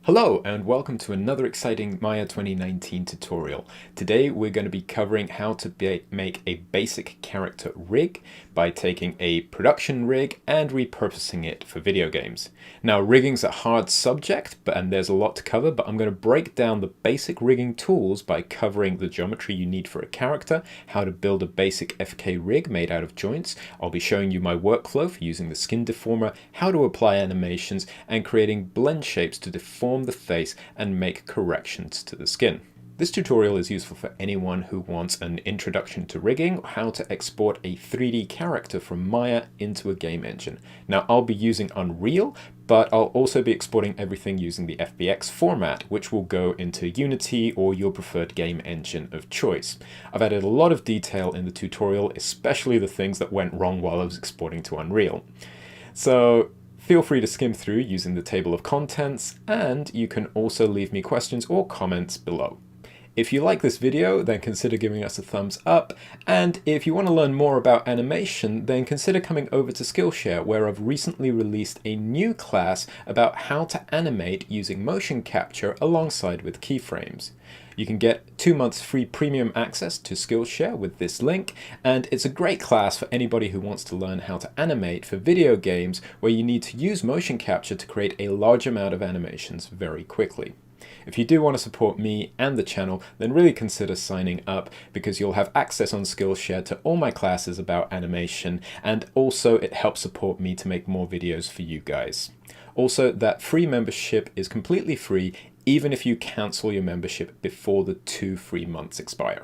Hello and welcome to another exciting Maya 2019 tutorial. Today we're going to be covering how to make a basic character rig by taking a production rig and repurposing it for video games. Now rigging's a hard subject and there's a lot to cover, but I'm going to break down the basic rigging tools by covering the geometry you need for a character, how to build a basic FK rig made out of joints. I'll be showing you my workflow for using the skin deformer, how to apply animations, and creating blend shapes to deform the face and make corrections to the skin. This tutorial is useful for anyone who wants an introduction to rigging, how to export a 3D character from Maya into a game engine. Now I'll be using Unreal, but I'll also be exporting everything using the FBX format, which will go into Unity or your preferred game engine of choice. I've added a lot of detail in the tutorial, especially the things that went wrong while I was exporting to Unreal. So feel free to skim through using the table of contents, and you can also leave me questions or comments below. If you like this video, then consider giving us a thumbs up, and if you want to learn more about animation, then consider coming over to Skillshare, where I've recently released a new class about how to animate using motion capture alongside with keyframes. You can get 2 months free premium access to Skillshare with this link, and it's a great class for anybody who wants to learn how to animate for video games where you need to use motion capture to create a large amount of animations very quickly. If you do want to support me and the channel, then really consider signing up, because you'll have access on Skillshare to all my classes about animation, and also it helps support me to make more videos for you guys. Also, that free membership is completely free even if you cancel your membership before the 2 free months expire.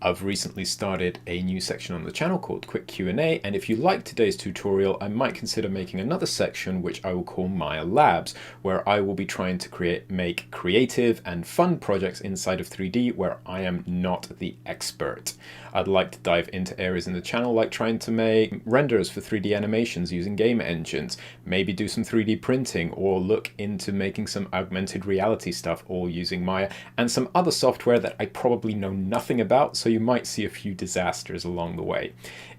I've recently started a new section on the channel called Quick Q&A, and if you like today's tutorial, I might consider making another section which I will call Maya Labs, where I will be trying to make creative and fun projects inside of 3D where I am not the expert. I'd like to dive into areas in the channel like trying to make renders for 3D animations using game engines, maybe do some 3D printing, or look into making some augmented reality stuff all using Maya, and some other software that I probably know nothing about, so you might see a few disasters along the way.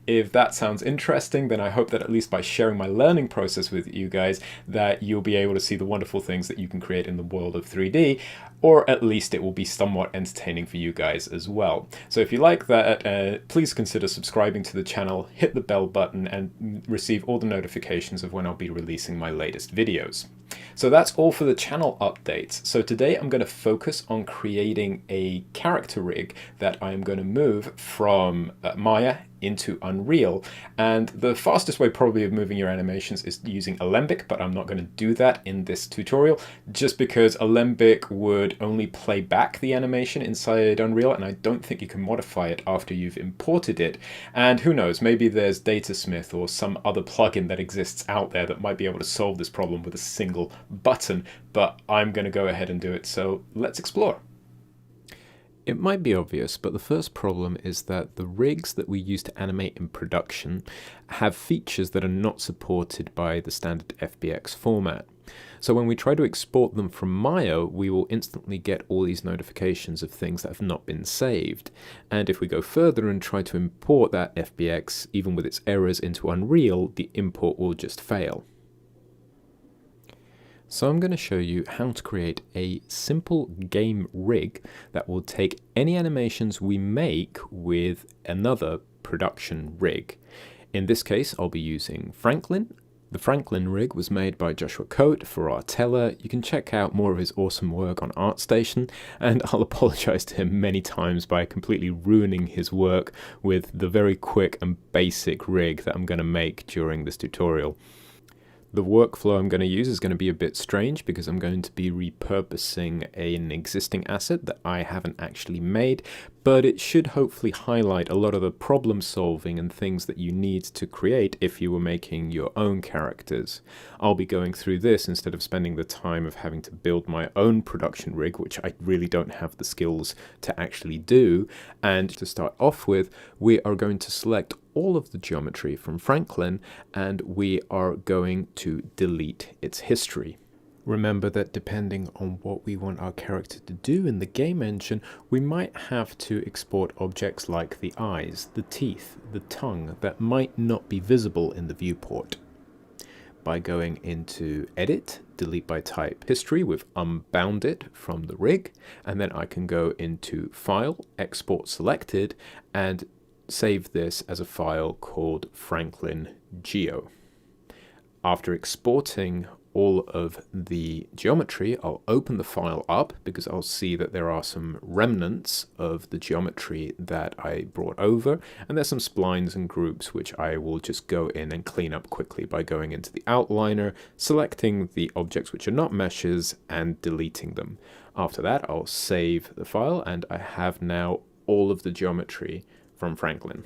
If that sounds interesting, then I hope that at least by sharing my learning process with you guys, that you'll be able to see the wonderful things that you can create in the world of 3D, or at least it will be somewhat entertaining for you guys as well. So if you like that, please consider subscribing to the channel, hit the bell button, and receive all the notifications of when I'll be releasing my latest videos. So that's all for the channel updates. So today I'm going to focus on creating a character rig that I'm going to move from Maya into Unreal, and the fastest way probably of moving your animations is using Alembic, but I'm not going to do that in this tutorial just because Alembic would only play back the animation inside Unreal, and I don't think you can modify it after you've imported it. And who knows, maybe there's Datasmith or some other plugin that exists out there that might be able to solve this problem with a single button, but I'm going to go ahead and do it, so let's explore. It might be obvious, but the first problem is that the rigs that we use to animate in production have features that are not supported by the standard FBX format. So when we try to export them from Maya, we will instantly get all these notifications of things that have not been saved. And if we go further and try to import that FBX, even with its errors, into Unreal, the import will just fail. So I'm going to show you how to create a simple game rig that will take any animations we make with another production rig. In this case, I'll be using Franklin. The Franklin rig was made by Joshua Coate for Artella. You can check out more of his awesome work on ArtStation, and I'll apologize to him many times by completely ruining his work with the very quick and basic rig that I'm going to make during this tutorial. The workflow I'm going to use is going to be a bit strange because I'm going to be repurposing an existing asset that I haven't actually made, but it should hopefully highlight a lot of the problem solving and things that you need to create if you were making your own characters. I'll be going through this instead of spending the time of having to build my own production rig, which I really don't have the skills to actually do. And to start off with, we are going to select all of the geometry from Franklin, and we are going to delete its history. Remember that depending on what we want our character to do in the game engine, we might have to export objects like the eyes, the teeth, the tongue that might not be visible in the viewport. by going into Edit, Delete by Type History with Unbounded from the rig, and then I can go into File, Export Selected, and save this as a file called Franklin Geo. After exporting all of the geometry, I'll open the file up because I'll see that there are some remnants of the geometry that I brought over, and there's some splines and groups which I will just go in and clean up quickly by going into the outliner, selecting the objects which are not meshes and deleting them. After that, I'll save the file, and I have now all of the geometry from Franklin.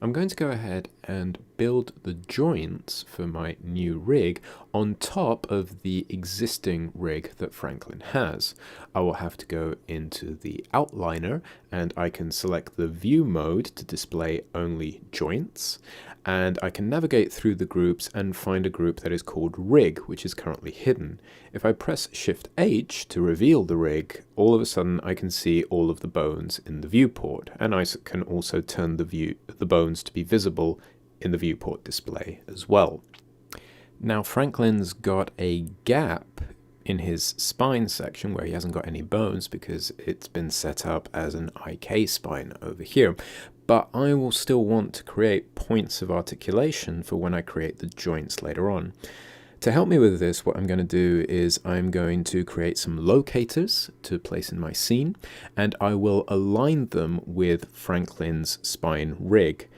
I'm going to go ahead and build the joints for my new rig on top of the existing rig that Franklin has. I will have to go into the outliner, and I can select the view mode to display only joints, and I can navigate through the groups and find a group that is called rig, which is currently hidden. If I press Shift H to reveal the rig, all of a sudden I can see all of the bones in the viewport, and I can also turn the bones to be visible in the viewport display as well. Now Franklin's got a gap in his spine section where he hasn't got any bones because it's been set up as an IK spine over here. But I will still want to create points of articulation for when I create the joints later on. To help me with this, what I'm going to do is I'm going to create some locators to place in my scene, and I will align them with Franklin's spine rig.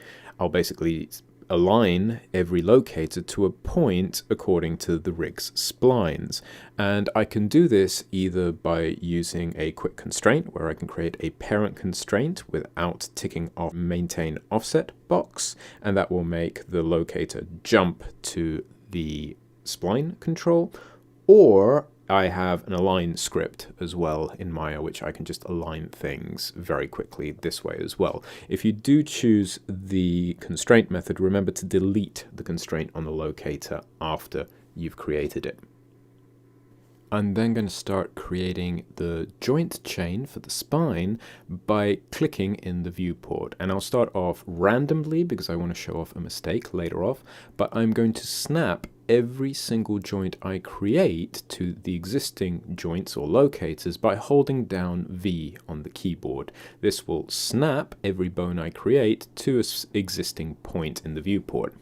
I'll basically align every locator to a point according to the rig's splines. And I can do this either by using a quick constraint where I can create a parent constraint without ticking off maintain offset box, and that will make the locator jump to the spline control, or I have an align script as well in Maya, which I can just align things very quickly this way as well. If you do choose the constraint method, remember to delete the constraint on the locator after you've created it. I'm then going to start creating the joint chain for the spine by clicking in the viewport. And I'll start off randomly because I want to show off a mistake later off, but I'm going to snap every single joint I create to the existing joints or locators by holding down V on the keyboard. This will snap every bone I create to an existing point in the viewport.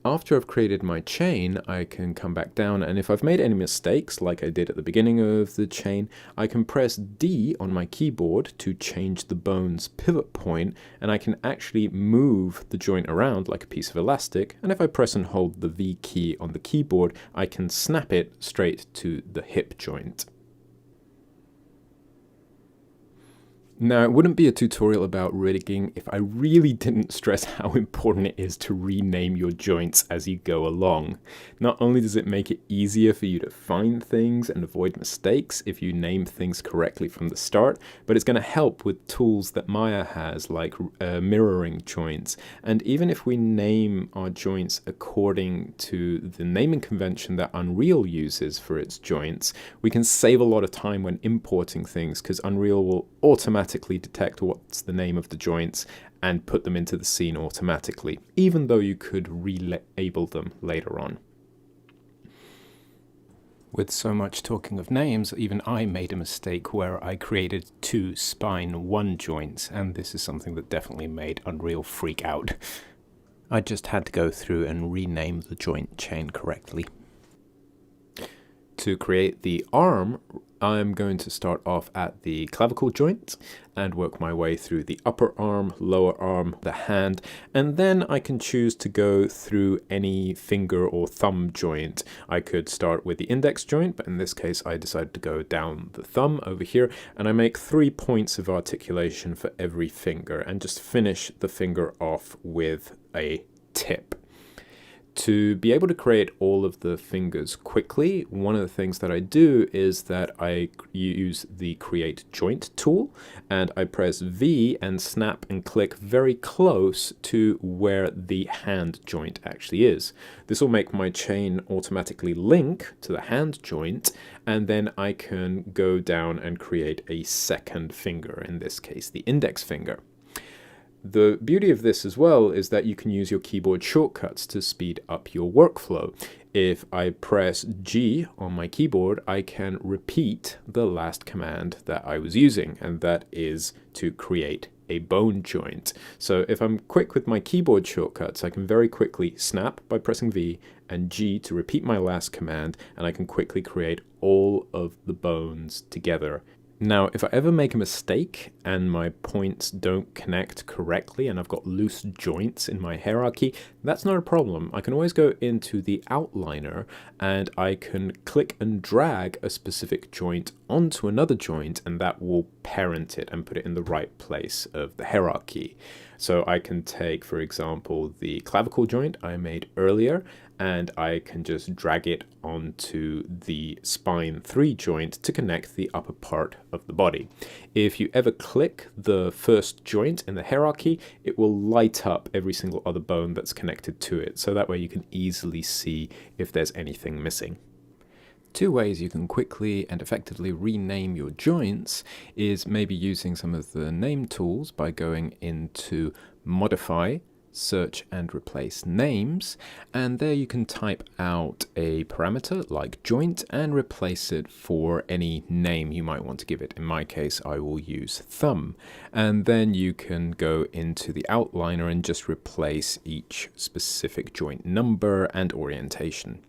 After I've created my chain, I can come back down, and if I've made any mistakes, like I did at the beginning of the chain, I can press D on my keyboard to change the bone's pivot point, and I can actually move the joint around like a piece of elastic, and if I press and hold the V key on the keyboard, I can snap it straight to the hip joint. Now, it wouldn't be a tutorial about rigging if I really didn't stress how important it is to rename your joints as you go along. Not only does it make it easier for you to find things and avoid mistakes if you name things correctly from the start, but it's going to help with tools that Maya has, like mirroring joints. And even if we name our joints according to the naming convention that Unreal uses for its joints, we can save a lot of time when importing things because Unreal will automatically detect what's the name of the joints and put them into the scene automatically, even though you could relabel them later on. With so much talking of names, even I made a mistake where I created two spine 1 joints, and this is something that definitely made Unreal freak out. I just had to go through and rename the joint chain correctly. To create the arm, I'm going to start off at the clavicle joint and work my way through the upper arm, lower arm, the hand, and then I can choose to go through any finger or thumb joint. I could start with the index joint, but in this case I decided to go down the thumb over here, and I make 3 points of articulation for every finger and just finish the finger off with a tip. To be able to create all of the fingers quickly, one of the things that I do is that I use the Create Joint tool, and I press V and snap and click very close to where the hand joint actually is. This will make my chain automatically link to the hand joint, and then I can go down and create a second finger, in this case the index finger. The beauty of this as well is that you can use your keyboard shortcuts to speed up your workflow. If I press G on my keyboard, I can repeat the last command that I was using, and that is to create a bone joint. So if I'm quick with my keyboard shortcuts, I can very quickly snap by pressing V and G to repeat my last command, and I can quickly create all of the bones together. Now, if I ever make a mistake and my points don't connect correctly and I've got loose joints in my hierarchy, that's not a problem. I can always go into the outliner and I can click and drag a specific joint onto another joint, and that will parent it and put it in the right place of the hierarchy. So I can take, for example, the clavicle joint I made earlier, and I can just drag it onto the spine 3 joint to connect the upper part of the body. If you ever click the first joint in the hierarchy, it will light up every single other bone that's connected to it, so that way you can easily see if there's anything missing. Two ways you can quickly and effectively rename your joints is maybe using some of the name tools by going into Modify, Search and Replace Names, and there you can type out a parameter like joint and replace it for any name you might want to give it. In my case, I will use thumb, and then you can go into the outliner and just replace each specific joint number and orientation.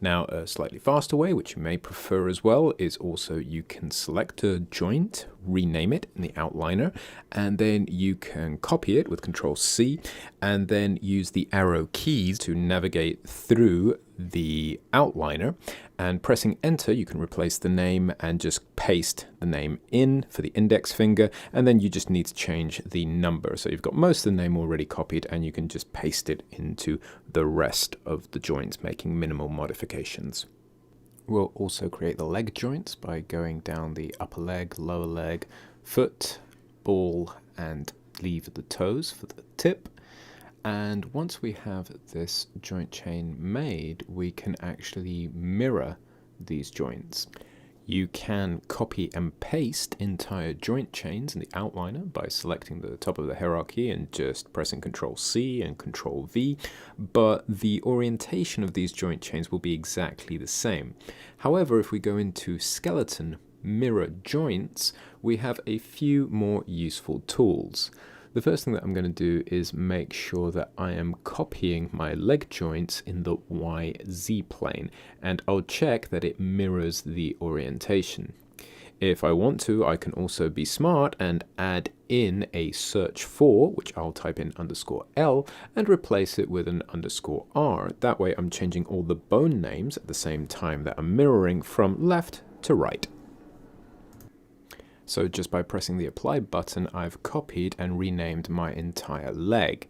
Now, a slightly faster way, which you may prefer as well, is also you can select a joint, rename it in the outliner, and then you can copy it with Control-C, and then use the arrow keys to navigate through the outliner, and pressing Enter you can replace the name and just paste the name in for the index finger, and then you just need to change the number. So you've got most of the name already copied, and you can just paste it into the rest of the joints, making minimal modifications. We'll also create the leg joints by going down the upper leg, lower leg, foot, ball, and leave the toes for the tip. And once we have this joint chain made, we can actually mirror these joints. You can copy and paste entire joint chains in the outliner by selecting the top of the hierarchy and just pressing Control-C and Control-V, but the orientation of these joint chains will be exactly the same. However, if we go into Skeleton Mirror Joints, we have a few more useful tools. The first thing that I'm going to do is make sure that I am copying my leg joints in the YZ plane, and I'll check that it mirrors the orientation. If I want to, I can also be smart and add in a search for, which I'll type in _L, and replace it with an _R. That way I'm changing all the bone names at the same time that I'm mirroring from left to right. So just by pressing the apply button, I've copied and renamed my entire leg.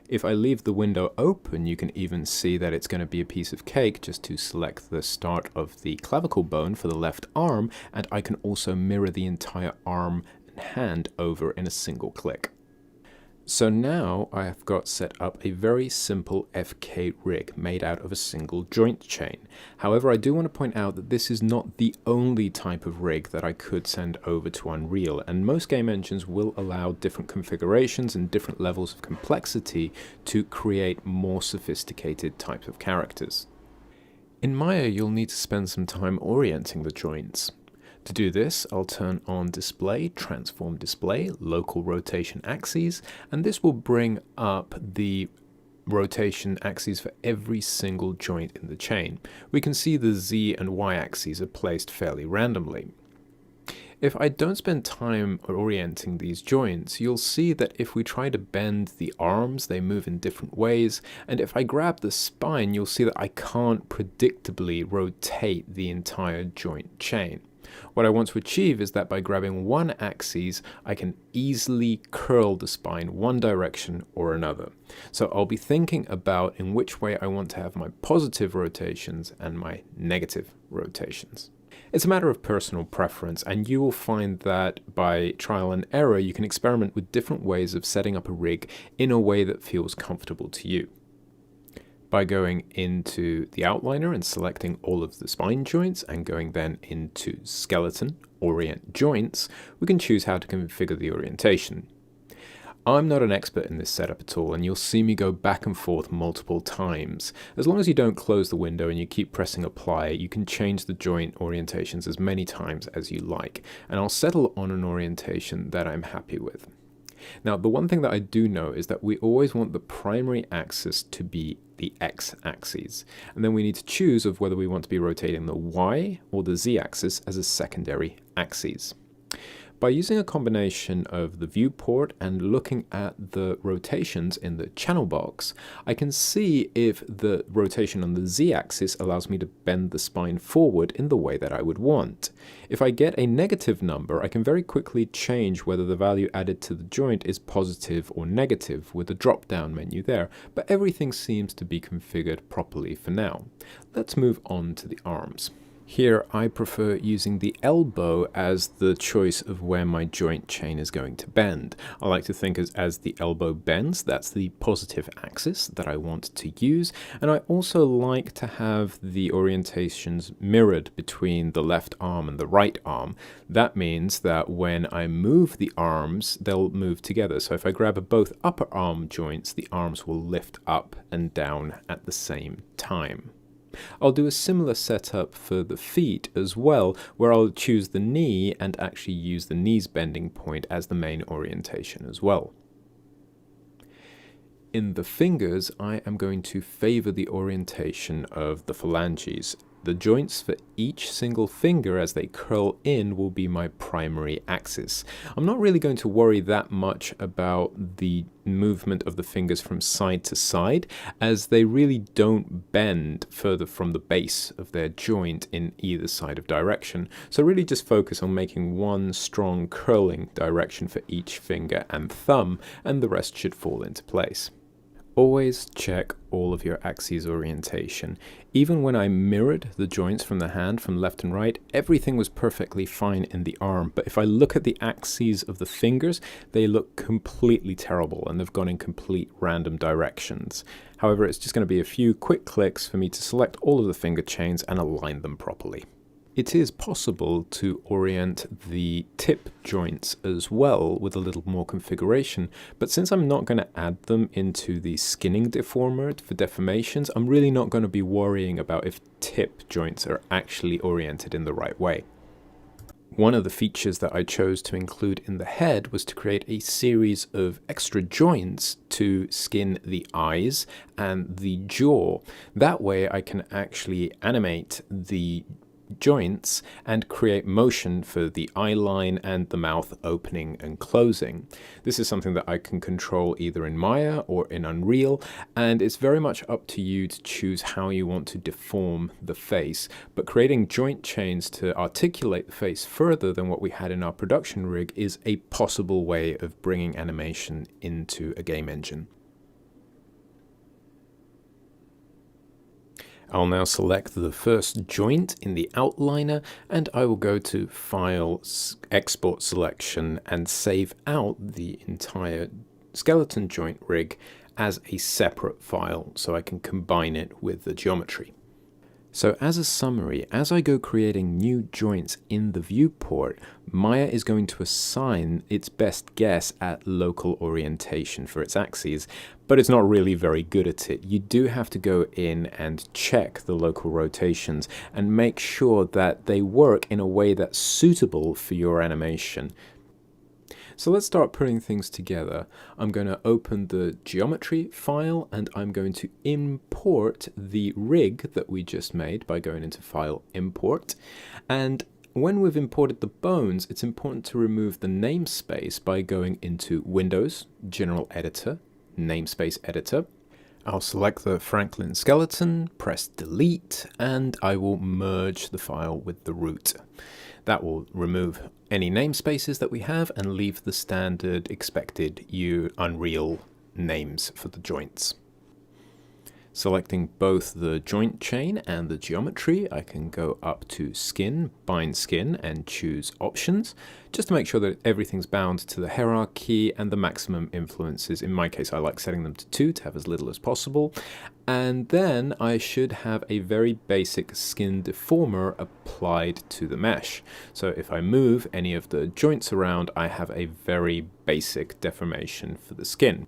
If I leave the window open, you can even see that it's going to be a piece of cake just to select the start of the clavicle bone for the left arm, and I can also mirror the entire arm and hand over in a single click. So now I have got set up a very simple FK rig made out of a single joint chain. However, I do want to point out that this is not the only type of rig that I could send over to Unreal, and most game engines will allow different configurations and different levels of complexity to create more sophisticated types of characters. In Maya, you'll need to spend some time orienting the joints. To do this, I'll turn on Display, Transform Display, Local Rotation Axes, and this will bring up the rotation axes for every single joint in the chain. We can see the Z and Y axes are placed fairly randomly. If I don't spend time orienting these joints, you'll see that if we try to bend the arms, they move in different ways, and if I grab the spine, you'll see that I can't predictably rotate the entire joint chain. What I want to achieve is that by grabbing one axis, I can easily curl the spine one direction or another. So I'll be thinking about in which way I want to have my positive rotations and my negative rotations. It's a matter of personal preference, and you will find that by trial and error, you can experiment with different ways of setting up a rig in a way that feels comfortable to you. By going into the outliner and selecting all of the spine joints and going then into Skeleton, Orient Joints, we can choose how to configure the orientation. I'm not an expert in this setup at all, and you'll see me go back and forth multiple times. As long as you don't close the window and you keep pressing apply, you can change the joint orientations as many times as you like, and I'll settle on an orientation that I'm happy with. Now, the one thing that I do know is that we always want the primary axis to be the x-axis, and then we need to choose of whether we want to be rotating the y or the z-axis as a secondary axis. By using a combination of the viewport and looking at the rotations in the channel box, I can see if the rotation on the z-axis allows me to bend the spine forward in the way that I would want. If I get a negative number, I can very quickly change whether the value added to the joint is positive or negative with the drop-down menu there, but everything seems to be configured properly for now. Let's move on to the arms. Here, I prefer using the elbow as the choice of where my joint chain is going to bend. I like to think as the elbow bends, that's the positive axis that I want to use. And I also like to have the orientations mirrored between the left arm and the right arm. That means that when I move the arms, they'll move together. So if I grab both upper arm joints, the arms will lift up and down at the same time. I'll do a similar setup for the feet as well, where I'll choose the knee and actually use the knee's bending point as the main orientation as well. In the fingers, I am going to favor the orientation of the phalanges. The joints for each single finger as they curl in will be my primary axis. I'm not really going to worry that much about the movement of the fingers from side to side, as they really don't bend further from the base of their joint in either side of direction. So really just focus on making one strong curling direction for each finger and thumb, and the rest should fall into place. Always check all of your axes orientation. Even when I mirrored the joints from the hand from left and right, everything was perfectly fine in the arm. But if I look at the axes of the fingers, they look completely terrible and they've gone in complete random directions. However, it's just going to be a few quick clicks for me to select all of the finger chains and align them properly. It is possible to orient the tip joints as well with a little more configuration, but since I'm not going to add them into the skinning deformer for deformations, I'm really not going to be worrying about if tip joints are actually oriented in the right way. One of the features that I chose to include in the head was to create a series of extra joints to skin the eyes and the jaw. That way I can actually animate the joints and create motion for the eye line and the mouth opening and closing. This is something that I can control either in Maya or in Unreal, and it's very much up to you to choose how you want to deform the face, but creating joint chains to articulate the face further than what we had in our production rig is a possible way of bringing animation into a game engine. I'll now select the first joint in the outliner, and I will go to File, Export Selection, and save out the entire skeleton joint rig as a separate file so I can combine it with the geometry. So as a summary, as I go creating new joints in the viewport, Maya is going to assign its best guess at local orientation for its axes, but it's not really very good at it. You do have to go in and check the local rotations and make sure that they work in a way that's suitable for your animation. So let's start putting things together. I'm going to open the geometry file and I'm going to import the rig that we just made by going into File, Import. And when we've imported the bones, it's important to remove the namespace by going into Windows, General Editor, Namespace Editor. I'll select the Franklin skeleton, press Delete, and I will merge the file with the root. That will remove any namespaces that we have and leave the standard expected Unreal names for the joints. Selecting both the joint chain and the geometry, I can go up to Skin, Bind Skin, and choose Options, just to make sure that everything's bound to the hierarchy and the maximum influences. In my case, I like setting them to 2 to have as little as possible. And then I should have a very basic skin deformer applied to the mesh. So if I move any of the joints around, I have a very basic deformation for the skin.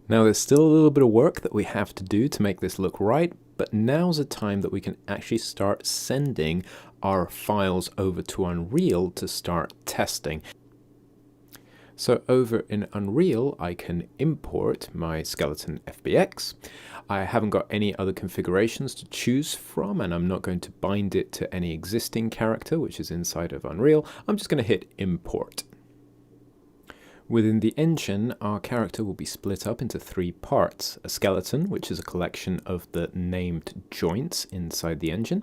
Now there's still a little bit of work that we have to do to make this look right, but now's a time that we can actually start sending our files over to Unreal to start testing. So over in Unreal, I can import my skeleton FBX. I haven't got any other configurations to choose from, and I'm not going to bind it to any existing character, which is inside of Unreal. I'm just going to hit Import. Within the engine, our character will be split up into 3 parts. A skeleton, which is a collection of the named joints inside the engine.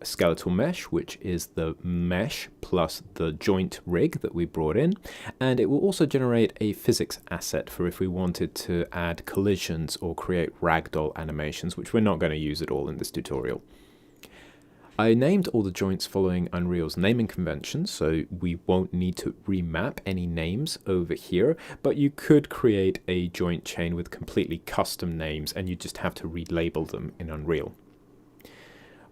A skeletal mesh, which is the mesh plus the joint rig that we brought in. And it will also generate a physics asset for if we wanted to add collisions or create ragdoll animations, which we're not going to use at all in this tutorial. I named all the joints following Unreal's naming conventions, so we won't need to remap any names over here, but you could create a joint chain with completely custom names and you just have to relabel them in Unreal.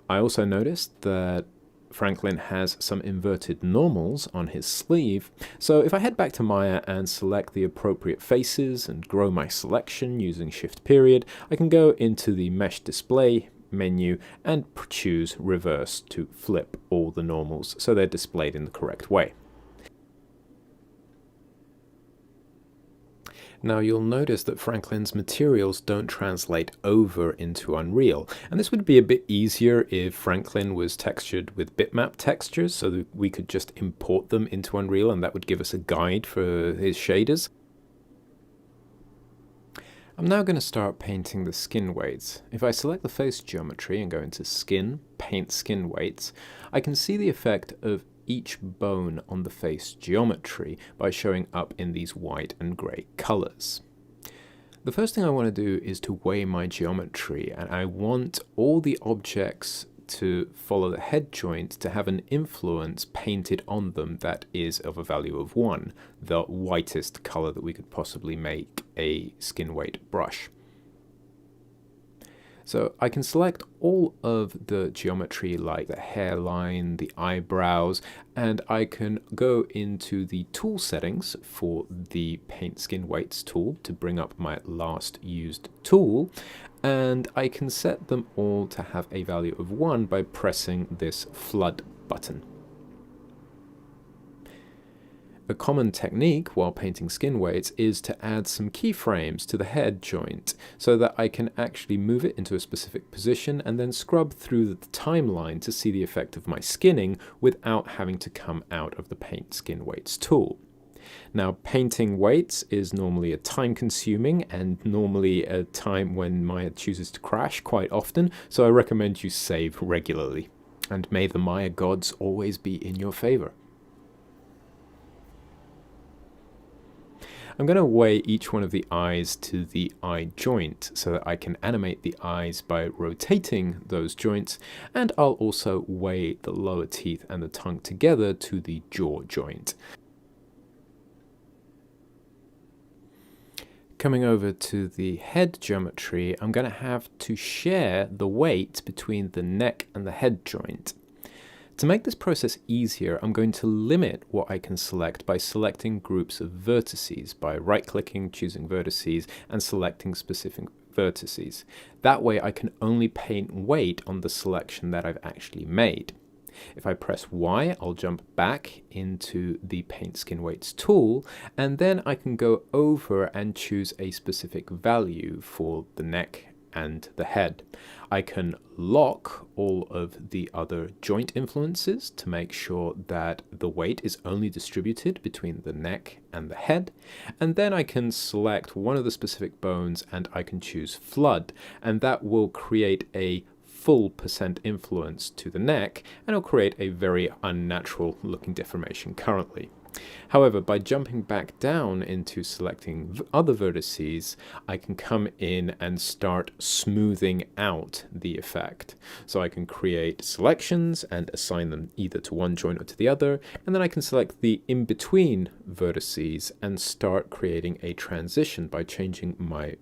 I also noticed that Franklin has some inverted normals on his sleeve, so if I head back to Maya and select the appropriate faces and grow my selection using Shift Period, I can go into the Mesh Display menu and choose Reverse to flip all the normals so they're displayed in the correct way. Now you'll notice that Franklin's materials don't translate over into Unreal, and this would be a bit easier if Franklin was textured with bitmap textures so that we could just import them into Unreal and that would give us a guide for his shaders. I'm now going to start painting the skin weights. If I select the face geometry and go into Skin, Paint Skin Weights, I can see the effect of each bone on the face geometry by showing up in these white and grey colours. The first thing I want to do is to weigh my geometry, and I want all the objects to follow the head joint to have an influence painted on them that is of a value of 1, the whitest color that we could possibly make a skin weight brush. So I can select all of the geometry like the hairline, the eyebrows, and I can go into the tool settings for the Paint Skin Weights tool to bring up my last used tool, and I can set them all to have a value of 1 by pressing this flood button. A common technique while painting skin weights is to add some keyframes to the head joint so that I can actually move it into a specific position and then scrub through the timeline to see the effect of my skinning without having to come out of the Paint Skin Weights tool. Now, painting weights is normally a time-consuming and normally a time when Maya chooses to crash quite often, so I recommend you save regularly. And may the Maya gods always be in your favor. I'm going to weigh each one of the eyes to the eye joint so that I can animate the eyes by rotating those joints, and I'll also weigh the lower teeth and the tongue together to the jaw joint. Coming over to the head geometry, I'm going to have to share the weight between the neck and the head joint. To make this process easier, I'm going to limit what I can select by selecting groups of vertices, by right-clicking, choosing vertices, and selecting specific vertices. That way I can only paint weight on the selection that I've actually made. If I press Y, I'll jump back into the Paint Skin Weights tool, and then I can go over and choose a specific value for the neck and the head. I can lock all of the other joint influences to make sure that the weight is only distributed between the neck and the head, and then I can select one of the specific bones and I can choose flood, and that will create a full % influence to the neck, and it'll create a very unnatural looking deformation currently. However, by jumping back down into selecting other vertices, I can come in and start smoothing out the effect. So I can create selections and assign them either to one joint or to the other, and then I can select the in-between vertices and start creating a transition by changing my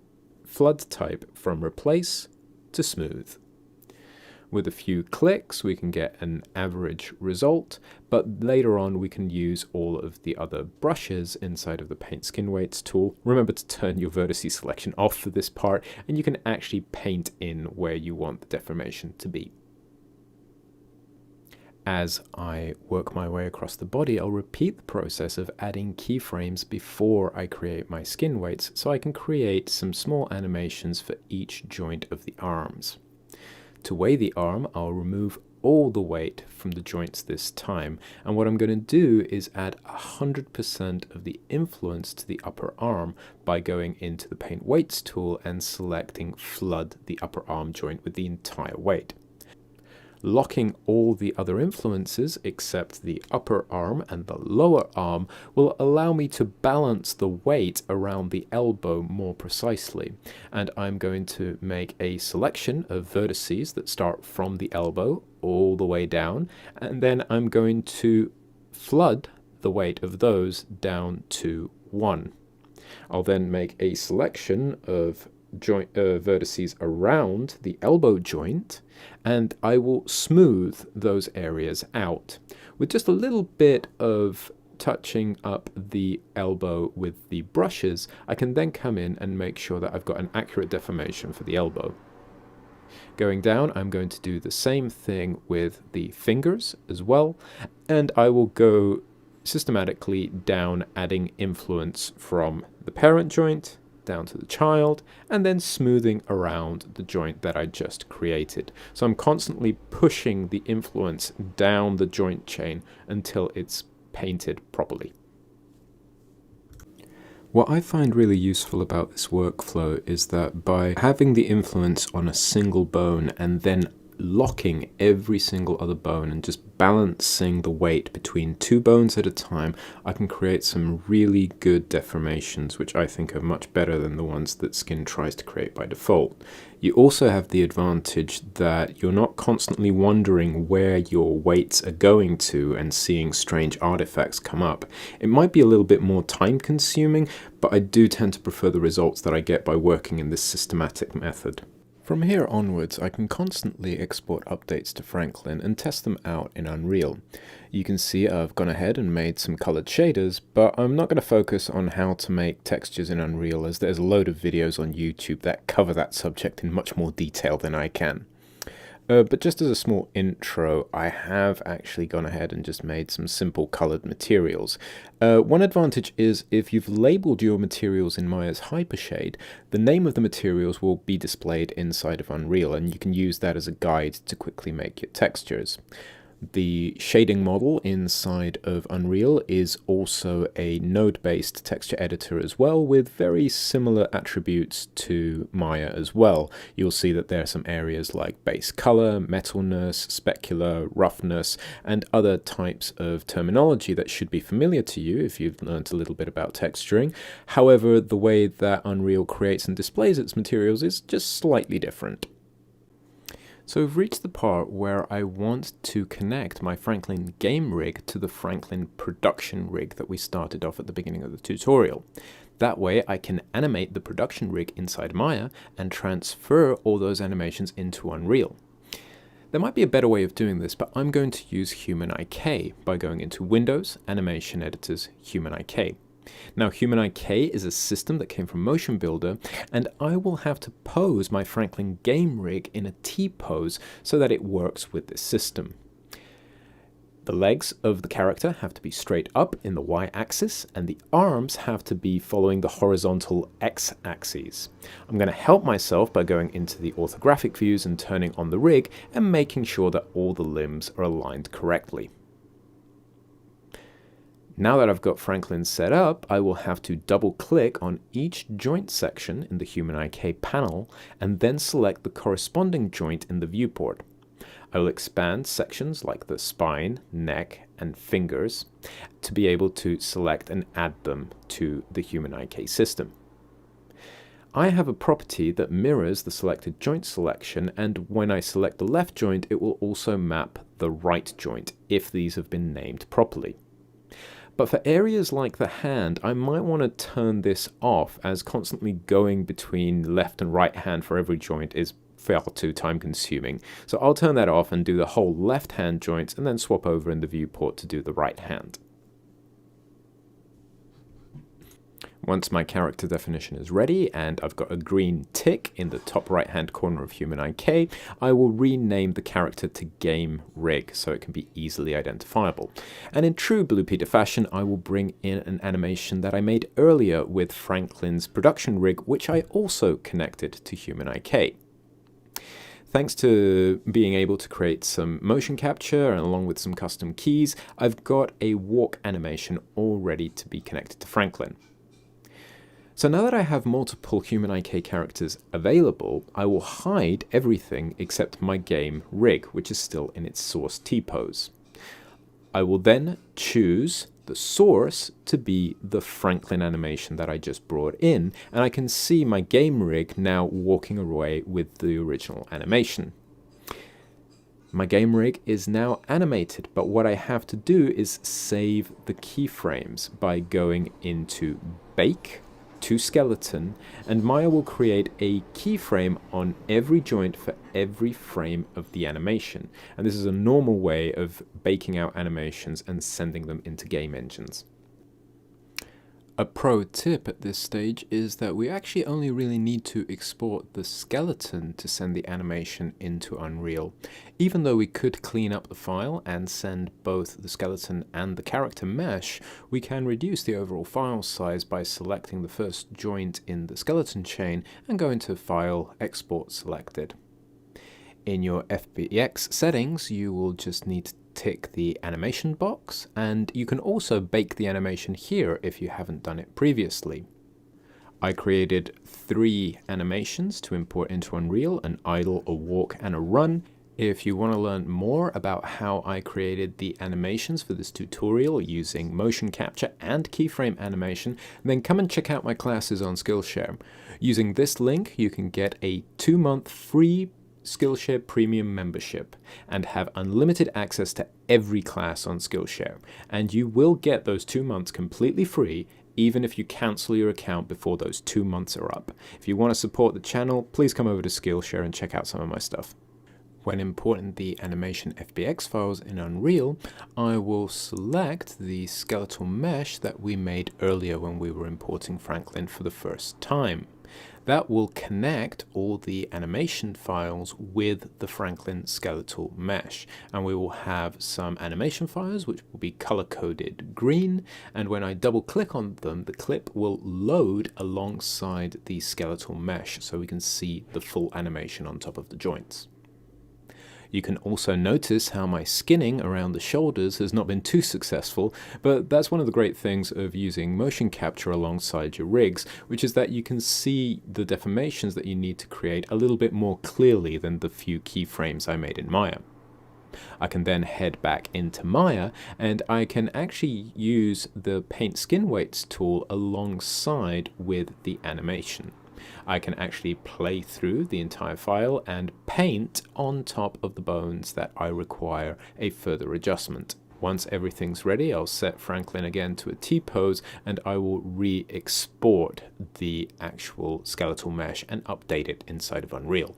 flood type from replace to smooth. With a few clicks, we can get an average result, but later on we can use all of the other brushes inside of the Paint Skin Weights tool. Remember to turn your vertice selection off for this part, and you can actually paint in where you want the deformation to be. As I work my way across the body, I'll repeat the process of adding keyframes before I create my skin weights, so I can create some small animations for each joint of the arms. To weigh the arm, I'll remove all the weight from the joints this time, and what I'm going to do is add 100% of the influence to the upper arm by going into the Paint Weights tool and selecting Flood the upper arm joint with the entire weight. Locking all the other influences except the upper arm and the lower arm will allow me to balance the weight around the elbow more precisely. And I'm going to make a selection of vertices that start from the elbow all the way down, and then I'm going to flood the weight of those down to 1. I'll then make a selection of vertices around the elbow joint, and I will smooth those areas out with just a little bit of touching up the elbow with the brushes. I can then come in and make sure that I've got an accurate deformation for the elbow. Going down, I'm going to do the same thing with the fingers as well, and I will go systematically down, adding influence from the parent joint down to the child, and then smoothing around the joint that I just created. So I'm constantly pushing the influence down the joint chain until it's painted properly. What I find really useful about this workflow is that by having the influence on a single bone and then locking every single other bone and just balancing the weight between 2 bones at a time, I can create some really good deformations, which I think are much better than the ones that Skin tries to create by default. You also have the advantage that you're not constantly wondering where your weights are going to and seeing strange artifacts come up. It might be a little bit more time consuming, but I do tend to prefer the results that I get by working in this systematic method. From here onwards, I can constantly export updates to Franklin and test them out in Unreal. You can see I've gone ahead and made some colored shaders, but I'm not going to focus on how to make textures in Unreal, as there's a load of videos on YouTube that cover that subject in much more detail than I can. But just as a small intro, I have actually gone ahead and just made some simple colored materials. One advantage is if you've labeled your materials in Maya's Hypershade, the name of the materials will be displayed inside of Unreal, and you can use that as a guide to quickly make your textures. The shading model inside of Unreal is also a node-based texture editor as well, with very similar attributes to Maya as well. You'll see that there are some areas like base color, metalness, specular, roughness, and other types of terminology that should be familiar to you if you've learned a little bit about texturing. However, the way that Unreal creates and displays its materials is just slightly different. So we've reached the part where I want to connect my Franklin game rig to the Franklin production rig that we started off at the beginning of the tutorial. That way I can animate the production rig inside Maya and transfer all those animations into Unreal. There might be a better way of doing this, but I'm going to use Human IK by going into Windows, Animation Editors, Human IK. Now, Human IK is a system that came from Motion Builder, and I will have to pose my Franklin game rig in a T-pose so that it works with this system. The legs of the character have to be straight up in the Y-axis, and the arms have to be following the horizontal X-axis. I'm going to help myself by going into the orthographic views and turning on the rig and making sure that all the limbs are aligned correctly. Now that I've got Franklin set up, I will have to double-click on each joint section in the Human IK panel and then select the corresponding joint in the viewport. I will expand sections like the spine, neck, and fingers to be able to select and add them to the human IK system. I have a property that mirrors the selected joint selection, and when I select the left joint, it will also map the right joint if these have been named properly. But for areas like the hand, I might want to turn this off, as constantly going between left and right hand for every joint is far too time consuming. So I'll turn that off and do the whole left hand joints and then swap over in the viewport to do the right hand. Once my character definition is ready and I've got a green tick in the top right hand corner of Human IK, I will rename the character to Game Rig so it can be easily identifiable. And in true Blue Peter fashion, I will bring in an animation that I made earlier with Franklin's production rig, which I also connected to Human IK. Thanks to being able to create some motion capture and along with some custom keys, I've got a walk animation all ready to be connected to Franklin. So now that I have multiple Human IK characters available, I will hide everything except my game rig, which is still in its source T-pose. I will then choose the source to be the Franklin animation that I just brought in, and I can see my game rig now walking away with the original animation. My game rig is now animated, but what I have to do is save the keyframes by going into Bake, to Skeleton, and Maya will create a keyframe on every joint for every frame of the animation. And this is a normal way of baking out animations and sending them into game engines. A pro tip at this stage is that we actually only really need to export the skeleton to send the animation into Unreal. Even though we could clean up the file and send both the skeleton and the character mesh, we can reduce the overall file size by selecting the first joint in the skeleton chain and go into File, Export Selected. In your FBX settings, you will just need to tick the animation box, and you can also bake the animation here if you haven't done it previously. I created 3 animations to import into Unreal: an idle, a walk, and a run. If you want to learn more about how I created the animations for this tutorial using motion capture and keyframe animation, then come and check out my classes on Skillshare. Using this link, you can get a 2-month free Skillshare Premium membership and have unlimited access to every class on Skillshare. And you will get those 2 months completely free, even if you cancel your account before those 2 months are up. If you want to support the channel, please come over to Skillshare and check out some of my stuff. When importing the animation FBX files in Unreal, I will select the skeletal mesh that we made earlier when we were importing Franklin for the first time. That will connect all the animation files with the Franklin skeletal mesh, and we will have some animation files which will be color-coded green, and when I double click on them, the clip will load alongside the skeletal mesh so we can see the full animation on top of the joints. You can also notice how my skinning around the shoulders has not been too successful, but that's one of the great things of using motion capture alongside your rigs, which is that you can see the deformations that you need to create a little bit more clearly than the few keyframes I made in Maya. I can then head back into Maya, and I can actually use the Paint Skin Weights tool alongside with the animation. I can actually play through the entire file and paint on top of the bones that I require a further adjustment. Once everything's ready, I'll set Franklin again to a T-pose, and I will re-export the actual skeletal mesh and update it inside of Unreal.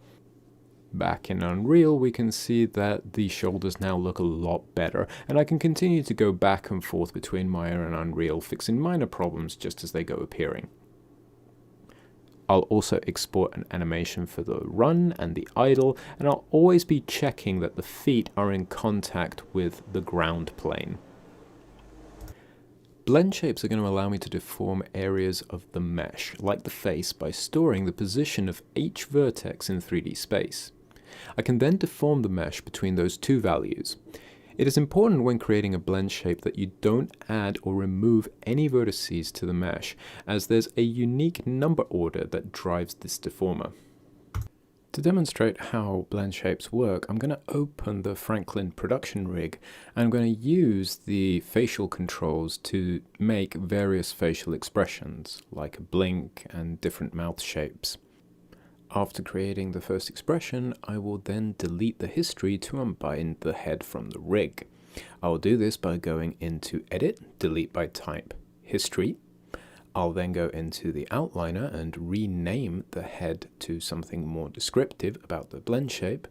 Back in Unreal, we can see that the shoulders now look a lot better, and I can continue to go back and forth between Maya and Unreal, fixing minor problems just as they go appearing. I'll also export an animation for the run and the idle, and I'll always be checking that the feet are in contact with the ground plane. Blend shapes are going to allow me to deform areas of the mesh, like the face, by storing the position of each vertex in 3D space. I can then deform the mesh between those 2 values. It is important when creating a blend shape that you don't add or remove any vertices to the mesh, as there's a unique number order that drives this deformer. To demonstrate how blend shapes work, I'm going to open the Franklin production rig and I'm going to use the facial controls to make various facial expressions, like a blink and different mouth shapes. After creating the first expression, I will then delete the history to unbind the head from the rig. I will do this by going into Edit, Delete by Type, History. I'll then go into the outliner and rename the head to something more descriptive about the blend shape.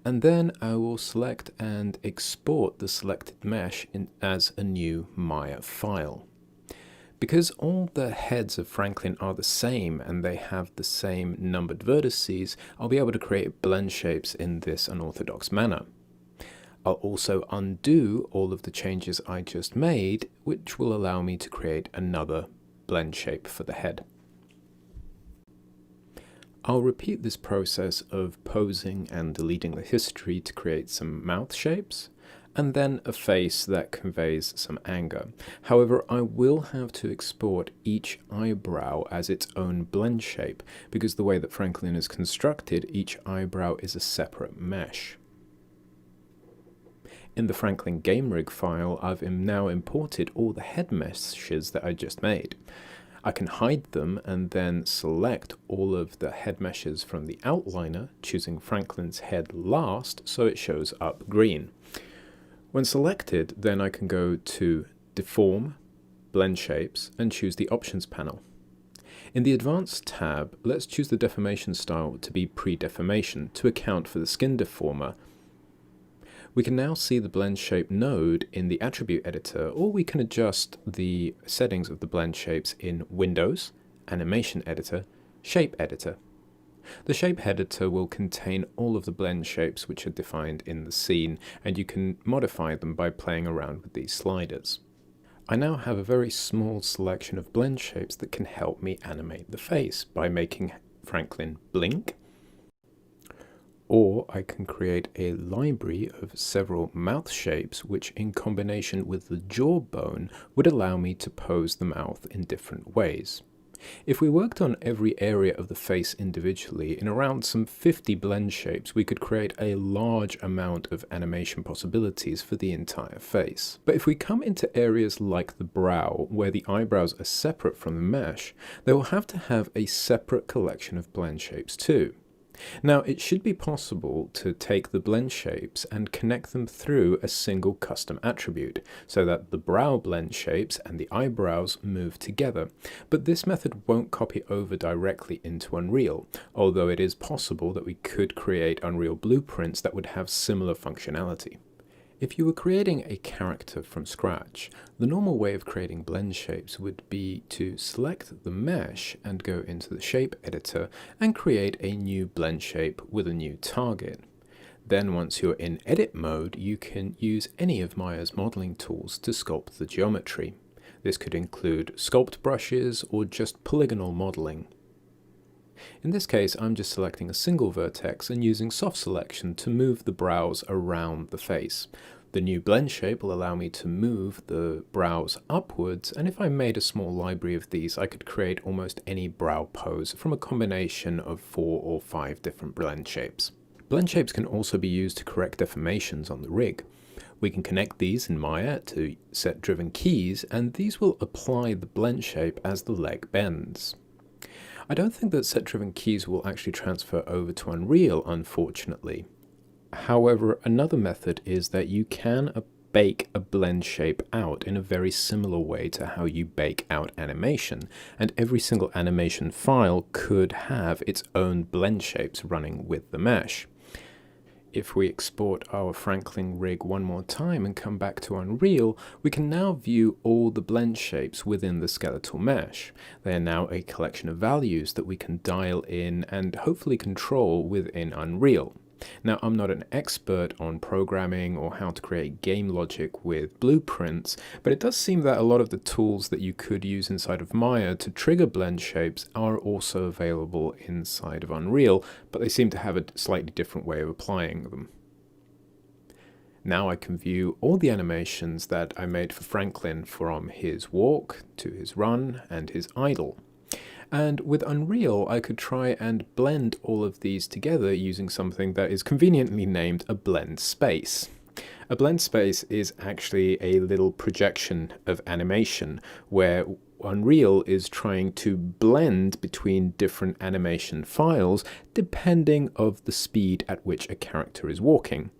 And then I will select and export the selected mesh as a new Maya file. Because all the heads of Franklin are the same and they have the same numbered vertices, I'll be able to create blend shapes in this unorthodox manner. I'll also undo all of the changes I just made, which will allow me to create another blend shape for the head. I'll repeat this process of posing and deleting the history to create some mouth shapes, and then a face that conveys some anger. However, I will have to export each eyebrow as its own blend shape, because the way that Franklin is constructed, each eyebrow is a separate mesh. In the Franklin GameRig file, I've now imported all the head meshes that I just made. I can hide them and then select all of the head meshes from the outliner, choosing Franklin's head last so it shows up green. When selected, then I can go to Deform, Blend Shapes, and choose the Options panel. In the Advanced tab, let's choose the deformation style to be pre-deformation to account for the skin deformer. We can now see the blend shape node in the attribute editor, or we can adjust the settings of the blend shapes in Windows, Animation Editor, Shape Editor. The Shape Editor will contain all of the blend shapes which are defined in the scene, and you can modify them by playing around with these sliders. I now have a very small selection of blend shapes that can help me animate the face by making Franklin blink, or I can create a library of several mouth shapes which in combination with the jawbone would allow me to pose the mouth in different ways. If we worked on every area of the face individually, in around some 50 blend shapes, we could create a large amount of animation possibilities for the entire face. But if we come into areas like the brow, where the eyebrows are separate from the mesh, they will have to have a separate collection of blend shapes too. Now, it should be possible to take the blend shapes and connect them through a single custom attribute, so that the brow blend shapes and the eyebrows move together. But this method won't copy over directly into Unreal, although it is possible that we could create Unreal blueprints that would have similar functionality. If you were creating a character from scratch, the normal way of creating blend shapes would be to select the mesh and go into the shape editor and create a new blend shape with a new target. Then once you're in edit mode, you can use any of Maya's modeling tools to sculpt the geometry. This could include sculpt brushes or just polygonal modeling. In this case, I'm just selecting a single vertex and using soft selection to move the brows around the face. The new blend shape will allow me to move the brows upwards, and if I made a small library of these, I could create almost any brow pose from a combination of 4 or 5 different blend shapes. Blend shapes can also be used to correct deformations on the rig. We can connect these in Maya to set-driven keys, and these will apply the blend shape as the leg bends. I don't think that set-driven keys will actually transfer over to Unreal, unfortunately. However, another method is that you can bake a blend shape out in a very similar way to how you bake out animation, and every single animation file could have its own blend shapes running with the mesh. If we export our Franklin rig one more time and come back to Unreal, we can now view all the blend shapes within the skeletal mesh. They are now a collection of values that we can dial in and hopefully control within Unreal. Now, I'm not an expert on programming or how to create game logic with blueprints, but it does seem that a lot of the tools that you could use inside of Maya to trigger blend shapes are also available inside of Unreal, but they seem to have a slightly different way of applying them. Now I can view all the animations that I made for Franklin, from his walk to his run and his idle. And with Unreal, I could try and blend all of these together using something that is conveniently named a blend space. A blend space is actually a little projection of animation where Unreal is trying to blend between different animation files depending of the speed at which a character is walking.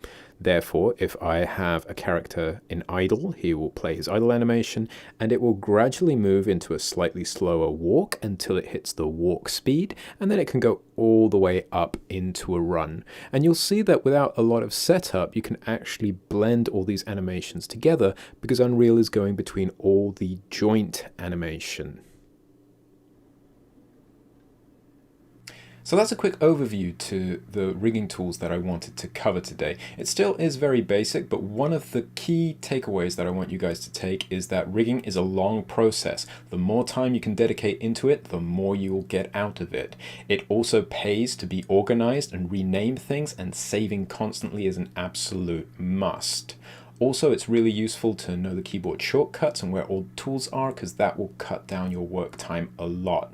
Therefore, if I have a character in idle, he will play his idle animation, and it will gradually move into a slightly slower walk until it hits the walk speed, and then it can go all the way up into a run. And you'll see that without a lot of setup, you can actually blend all these animations together because Unreal is going between all the joint animation. So that's a quick overview to the rigging tools that I wanted to cover today. It still is very basic, but one of the key takeaways that I want you guys to take is that rigging is a long process. The more time you can dedicate into it, the more you will get out of it. It also pays to be organized and rename things, and saving constantly is an absolute must. Also, it's really useful to know the keyboard shortcuts and where all tools are, because that will cut down your work time a lot.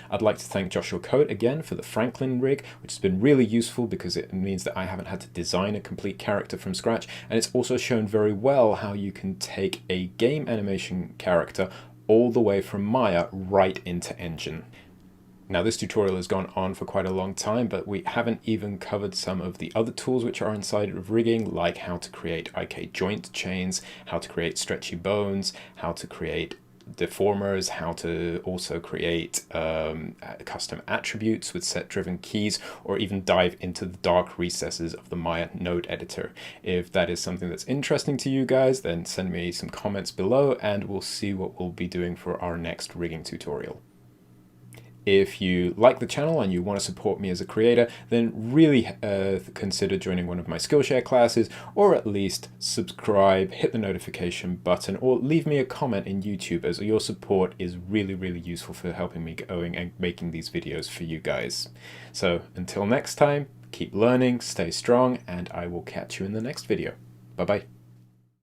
I'd like to thank Joshua Coate again for the Franklin rig, which has been really useful because it means that I haven't had to design a complete character from scratch, and it's also shown very well how you can take a game animation character all the way from Maya right into Engine. Now, this tutorial has gone on for quite a long time, but we haven't even covered some of the other tools which are inside of rigging, like how to create IK joint chains, how to create stretchy bones, how to create deformers, how to also create custom attributes with set-driven keys, or even dive into the dark recesses of the Maya node editor. If that is something that's interesting to you guys, then send me some comments below and we'll see what we'll be doing for our next rigging tutorial. If you like the channel and you want to support me as a creator, then really consider joining one of my Skillshare classes, or at least subscribe, hit the notification button, or leave me a comment in YouTube, as your support is really useful for helping me going and making these videos for you guys. So until next time, keep learning, stay strong, and I will catch you in the next video. Bye bye.